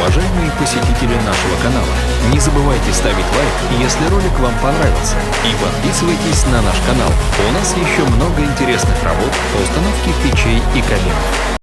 уважаемые посетители нашего канала, не забывайте ставить лайк, если ролик вам понравился, и подписывайтесь на наш канал. У нас еще много интересных работ по установке печей и каминов.